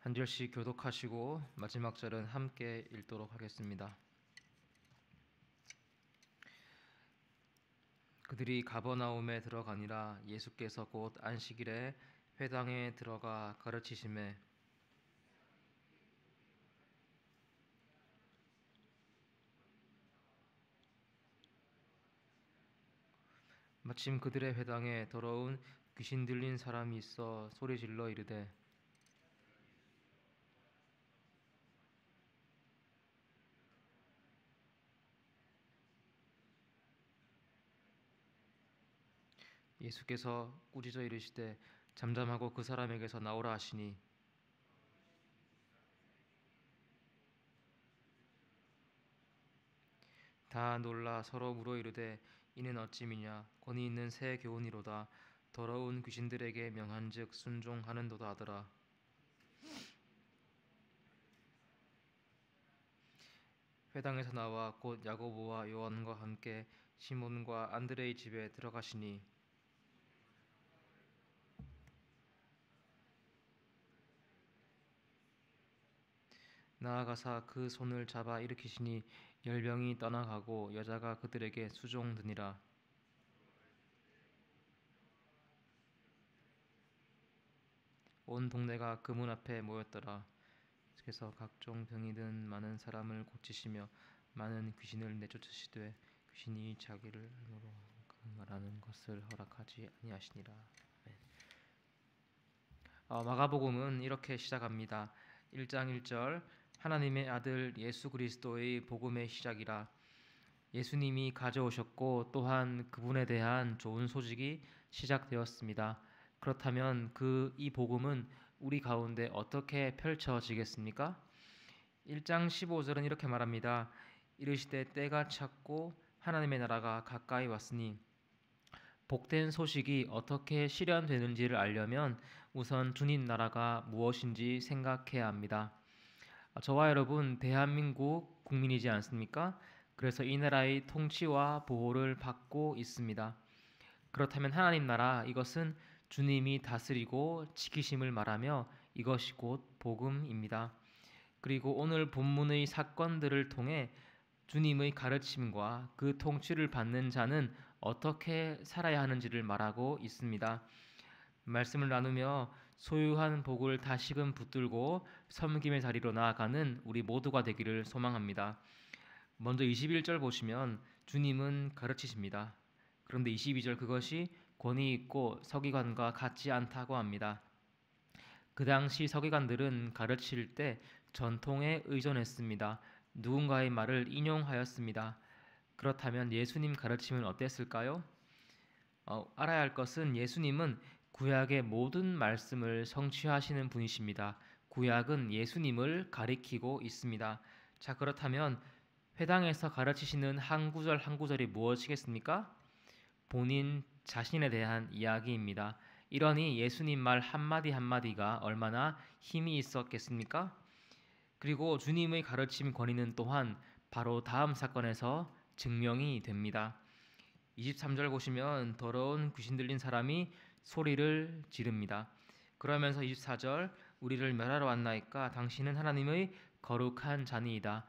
한 절씩 교독하시고 마지막 절은 함께 읽도록 하겠습니다. 그들이 가버나움에 들어가니라. 예수께서 곧 안식일에 회당에 들어가 가르치시매 마침 그들의 회당에 더러운 귀신 들린 사람이 있어 소리질러 이르되 예수께서 꾸짖어 이르시되 잠잠하고 그 사람에게서 나오라 하시니 다 놀라 서로 물어 이르되 이는 어찌미냐 권위 있는 새 교훈이로다 더러운 귀신들에게 명한즉 순종하는도다 하더라. 회당에서 나와 곧 야고보와 요한과 함께 시몬과 안드레의 집에 들어가시니 나아가사 그 손을 잡아 일으키시니 열병이 떠나가고 여자가 그들에게 수종드니라. 온 동네가 그 문 앞에 모였더라. 그래서 각종 병이 든 많은 사람을 고치시며 많은 귀신을 내쫓으시되 귀신이 자기를 힘으로 말하는 것을 허락하지 아니하시니라. 마가복음은 이렇게 시작합니다. 1장 1절 하나님의 아들 예수 그리스도의 복음의 시작이라. 예수님이 가져오셨고 또한 그분에 대한 좋은 소식이 시작되었습니다. 그렇다면 이 복음은 우리 가운데 어떻게 펼쳐지겠습니까? 1장 15절은 이렇게 말합니다. 이르시되 때가 찼고 하나님의 나라가 가까이 왔으니 복된 소식이 어떻게 실현되는지를 알려면 우선 주님 나라가 무엇인지 생각해야 합니다. 저와 여러분 대한민국 국민이지 않습니까? 그래서 이 나라의 통치와 보호를 받고 있습니다. 그렇다면 하나님 나라 이것은 주님이 다스리고 지키심을 말하며 이것이 곧 복음입니다. 그리고 오늘 본문의 사건들을 통해 주님의 가르침과 그 통치를 받는 자는 어떻게 살아야 하는지를 말하고 있습니다. 말씀을 나누며 소유한 복을 다시금 붙들고 섬김의 자리로 나아가는 우리 모두가 되기를 소망합니다. 먼저 21절 보시면 주님은 가르치십니다. 그런데 22절 그것이 권위 있고 서기관과 같지 않다고 합니다. 그 당시 서기관들은 가르칠 때 전통에 의존했습니다. 누군가의 말을 인용하였습니다. 그렇다면 예수님 가르침은 어땠을까요? 알아야 할 것은 예수님은 구약의 모든 말씀을 성취하시는 분이십니다. 구약은 예수님을 가리키고 있습니다. 자, 그렇다면 회당에서 가르치시는 한 구절 한 구절이 무엇이겠습니까? 본인 자신에 대한 이야기입니다. 이러니 예수님 말 한마디 한마디가 얼마나 힘이 있었겠습니까? 그리고 주님의 가르침 권위는 또한 바로 다음 사건에서 증명이 됩니다. 23절 보시면 더러운 귀신 들린 사람이 소리를 지릅니다. 그러면서 24절 우리를 멸하러 왔나이까 당신은 하나님의 거룩한 자니이다.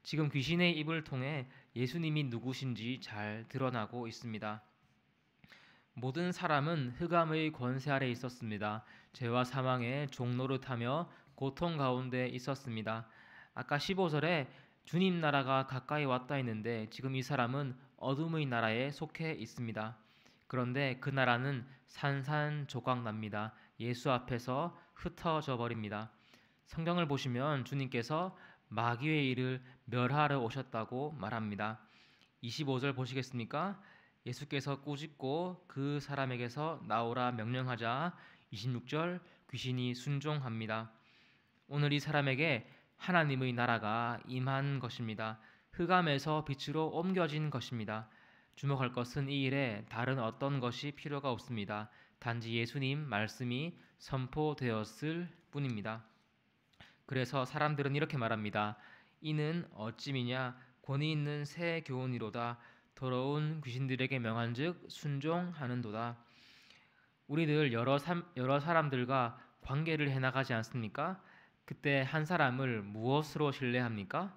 지금 귀신의 입을 통해 예수님이 누구신지 잘 드러나고 있습니다. 모든 사람은 흑암의 권세 아래 있었습니다. 죄와 사망의 종노릇하며 고통 가운데 있었습니다. 아까 15절에 주님 나라가 가까이 왔다 했는데 지금 이 사람은 어둠의 나라에 속해 있습니다. 그런데 그 나라는 산산조각납니다. 예수 앞에서 흩어져 버립니다. 성경을 보시면 주님께서 마귀의 일을 멸하러 오셨다고 말합니다. 25절 보시겠습니까? 예수께서 꾸짖고 그 사람에게서 나오라 명령하자 26절 귀신이 순종합니다. 오늘 이 사람에게 하나님의 나라가 임한 것입니다. 흑암에서 빛으로 옮겨진 것입니다. 주목할 것은 이 일에 다른 어떤 것이 필요가 없습니다. 단지 예수님 말씀이 선포되었을 뿐입니다. 그래서 사람들은 이렇게 말합니다. 이는 어찌미냐 권위 있는 새 교훈이로다 더러운 귀신들에게 명한즉 순종하는도다. 우리들 여러 사람들과 관계를 해나가지 않습니까? 그때 한 사람을 무엇으로 신뢰합니까?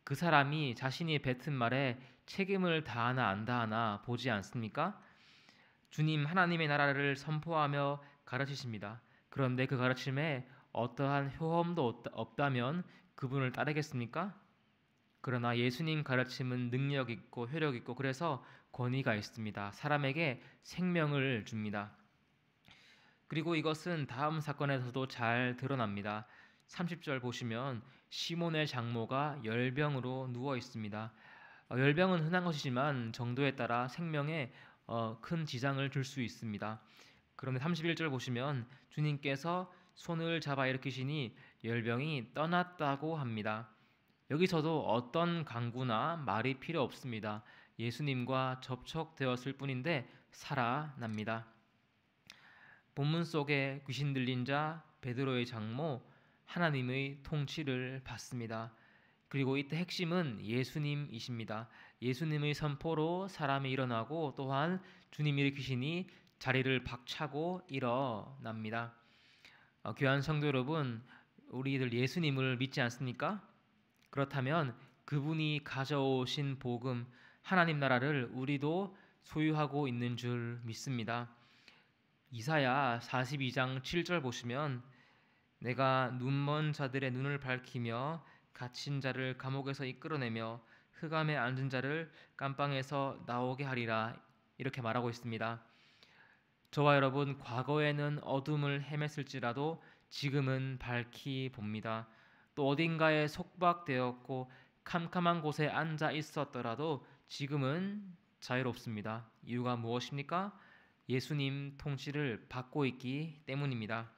그 사람이 자신이 뱉은 말에 책임을 다하나 안 다하나 보지 않습니까? 주님 하나님의 나라를 선포하며 가르치십니다. 그런데 그 가르침에 어떠한 효험도 없다면 그분을 따르겠습니까? 그러나 예수님 가르침은 능력 있고 효력 있고 그래서 권위가 있습니다. 사람에게 생명을 줍니다. 그리고 이것은 다음 사건에서도 잘 드러납니다. 30절 보시면 시몬의 장모가 열병으로 누워 있습니다. 열병은 흔한 것이지만 정도에 따라 생명에 큰 지장을 줄 수 있습니다. 그런데 31절 보시면 주님께서 손을 잡아 일으키시니 열병이 떠났다고 합니다. 여기서도 어떤 강구나 말이 필요 없습니다. 예수님과 접촉되었을 뿐인데 살아납니다. 본문 속에 귀신 들린 자 베드로의 장모 하나님의 통치를 받습니다. 그리고 이때 핵심은 예수님이십니다. 예수님의 선포로 사람이 일어나고 또한 주님이 일으키시니 자리를 박차고 일어납니다. 귀한 성도 여러분, 우리들 예수님을 믿지 않습니까? 그렇다면 그분이 가져오신 복음, 하나님 나라를 우리도 소유하고 있는 줄 믿습니다. 이사야 42장 7절 보시면 내가 눈먼 자들의 눈을 밝히며 갇힌 자를 감옥에서 이끌어내며 흑암에 앉은 자를 깜방에서 나오게 하리라 이렇게 말하고 있습니다. 저와 여러분 과거에는 어둠을 헤맸을지라도 지금은 밝히 봅니다. 또 어딘가에 속박되었고 캄캄한 곳에 앉아 있었더라도 지금은 자유롭습니다. 이유가 무엇입니까? 예수님 통치를 받고 있기 때문입니다.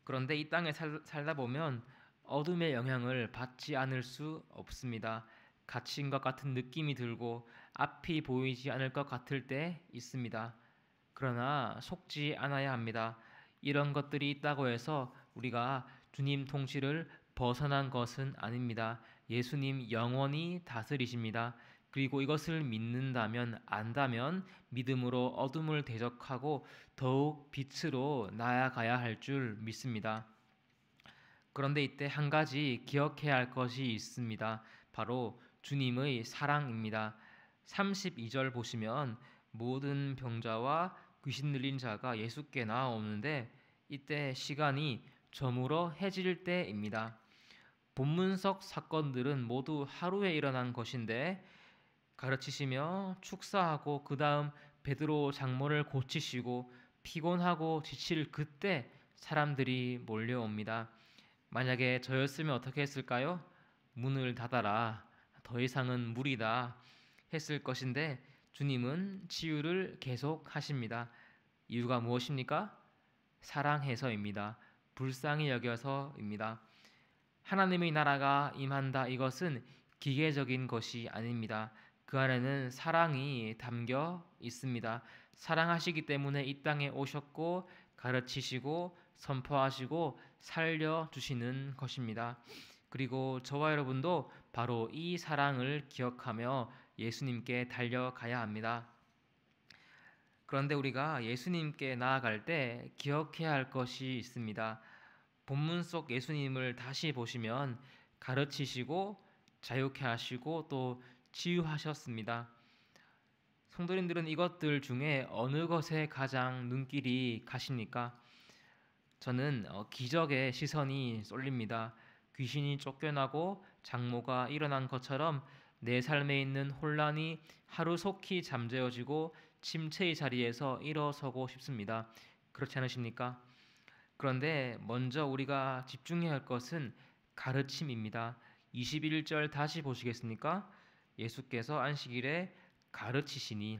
그런데 이 땅에 살다 보면 어둠의 영향을 받지 않을 수 없습니다. 갇힌 것 같은 느낌이 들고 앞이 보이지 않을 것 같을 때 있습니다. 그러나 속지 않아야 합니다. 이런 것들이 있다고 해서 우리가 주님 통치를 벗어난 것은 아닙니다. 예수님 영원히 다스리십니다. 그리고 이것을 믿는다면 안다면 믿음으로 어둠을 대적하고 더욱 빛으로 나아가야 할 줄 믿습니다. 그런데 이때 한 가지 기억해야 할 것이 있습니다. 바로 주님의 사랑입니다. 32절 보시면 모든 병자와 귀신 들린 자가 예수께 나아오는데 이때 시간이 저물어 해질 때입니다. 본문석 사건들은 모두 하루에 일어난 것인데 가르치시며 축사하고 그 다음 베드로 장모를 고치시고 피곤하고 지칠 그때 사람들이 몰려옵니다. 만약에 저였으면 어떻게 했을까요? 문을 닫아라. 더 이상은 무리다. 했을 것인데 주님은 치유를 계속 하십니다. 이유가 무엇입니까? 사랑해서입니다. 불쌍히 여겨서입니다. 하나님의 나라가 임한다 이것은 기계적인 것이 아닙니다. 그 안에는 사랑이 담겨 있습니다. 사랑하시기 때문에 이 땅에 오셨고 가르치시고 선포하시고 살려주시는 것입니다. 그리고 저와 여러분도 바로 이 사랑을 기억하며 예수님께 달려가야 합니다. 그런데 우리가 예수님께 나아갈 때 기억해야 할 것이 있습니다. 본문 속 예수님을 다시 보시면 가르치시고 자유케 하시고 또 치유하셨습니다. 성도님들은 이것들 중에 어느 것에 가장 눈길이 가십니까? 저는 기적의 시선이 쏠립니다. 귀신이 쫓겨나고 장모가 일어난 것처럼 내 삶에 있는 혼란이 하루속히 잠재워지고 침체의 자리에서 일어서고 싶습니다. 그렇지 않으십니까? 그런데 먼저 우리가 집중해야 할 것은 가르침입니다. 21절 다시 보시겠습니까? 예수께서 안식일에 가르치시니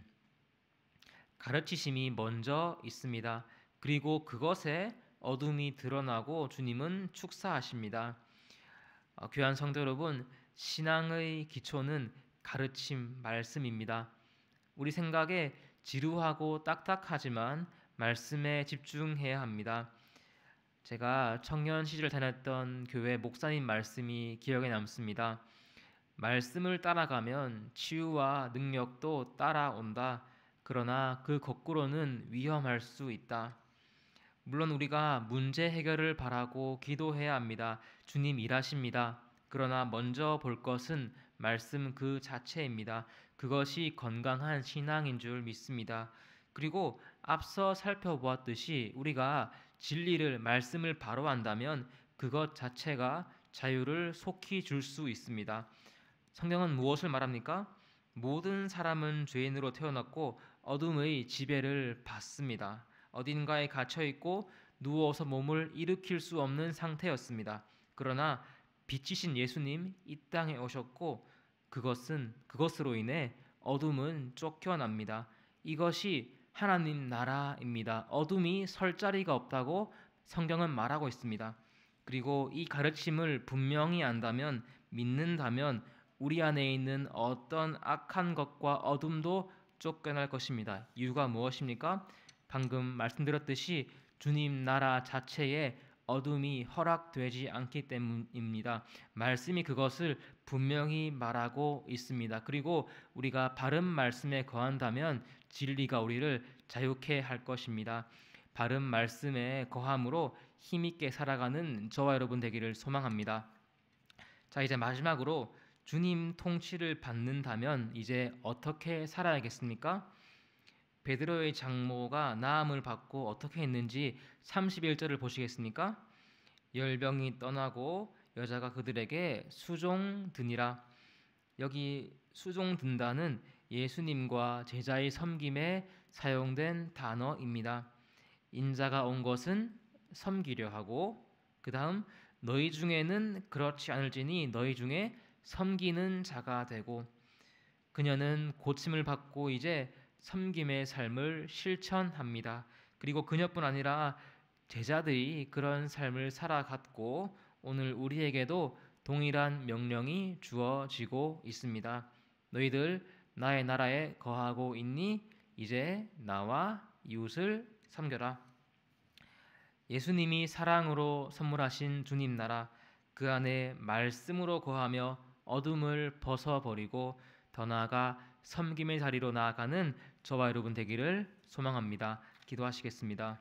가르치심이 먼저 있습니다. 그리고 그것에 어둠이 드러나고 주님은 축사하십니다. 귀한 성도 여러분, 신앙의 기초는 가르침, 말씀입니다. 우리 생각에 지루하고 딱딱하지만 말씀에 집중해야 합니다. 제가 청년 시절 다녔던 교회 목사님 말씀이 기억에 남습니다. 말씀을 따라가면 치유와 능력도 따라온다. 그러나 그 거꾸로는 위험할 수 있다. 물론 우리가 문제 해결을 바라고 기도해야 합니다. 주님 일하십니다. 그러나 먼저 볼 것은 말씀 그 자체입니다. 그것이 건강한 신앙인 줄 믿습니다. 그리고 앞서 살펴보았듯이 우리가 진리를 말씀을 바로 안다면 그것 자체가 자유를 속히 줄 수 있습니다. 성경은 무엇을 말합니까? 모든 사람은 죄인으로 태어났고 어둠의 지배를 받습니다. 어딘가에 갇혀 있고 누워서 몸을 일으킬 수 없는 상태였습니다. 그러나 빛이신 예수님 이 땅에 오셨고 그것으로 인해 어둠은 쫓겨납니다. 이것이 하나님 나라입니다. 어둠이 설 자리가 없다고 성경은 말하고 있습니다. 그리고 이 가르침을 분명히 안다면 믿는다면 우리 안에 있는 어떤 악한 것과 어둠도 쫓겨날 것입니다. 이유가 무엇입니까? 방금 말씀드렸듯이 주님 나라 자체에 어둠이 허락되지 않기 때문입니다. 말씀이 그것을 분명히 말하고 있습니다. 그리고 우리가 바른 말씀에 거한다면 진리가 우리를 자유케 할 것입니다. 바른 말씀에 거함으로 힘있게 살아가는 저와 여러분 되기를 소망합니다. 자, 이제 마지막으로 주님 통치를 받는다면 이제 어떻게 살아야겠습니까? 베드로의 장모가 나음을 받고 어떻게 했는지 31절을 보시겠습니까? 열병이 떠나고 여자가 그들에게 수종드니라. 여기 수종든다는 예수님과 제자의 섬김에 사용된 단어입니다. 인자가 온 것은 섬기려 하고 그 다음 너희 중에는 그렇지 않을지니 너희 중에 섬기는 자가 되고, 그녀는 고침을 받고 이제 섬김의 삶을 실천합니다. 그리고 그녀뿐 아니라 제자들이 그런 삶을 살아갔고 오늘 우리에게도 동일한 명령이 주어지고 있습니다. 너희들 나의 나라에 거하고 있니? 이제 나와 이웃을 섬겨라. 예수님이 사랑으로 선물하신 주님 나라, 그 안에 말씀으로 거하며 어둠을 벗어버리고 더 나아가 섬김의 자리로 나아가는 저와 여러분 되기를 소망합니다. 기도하시겠습니다.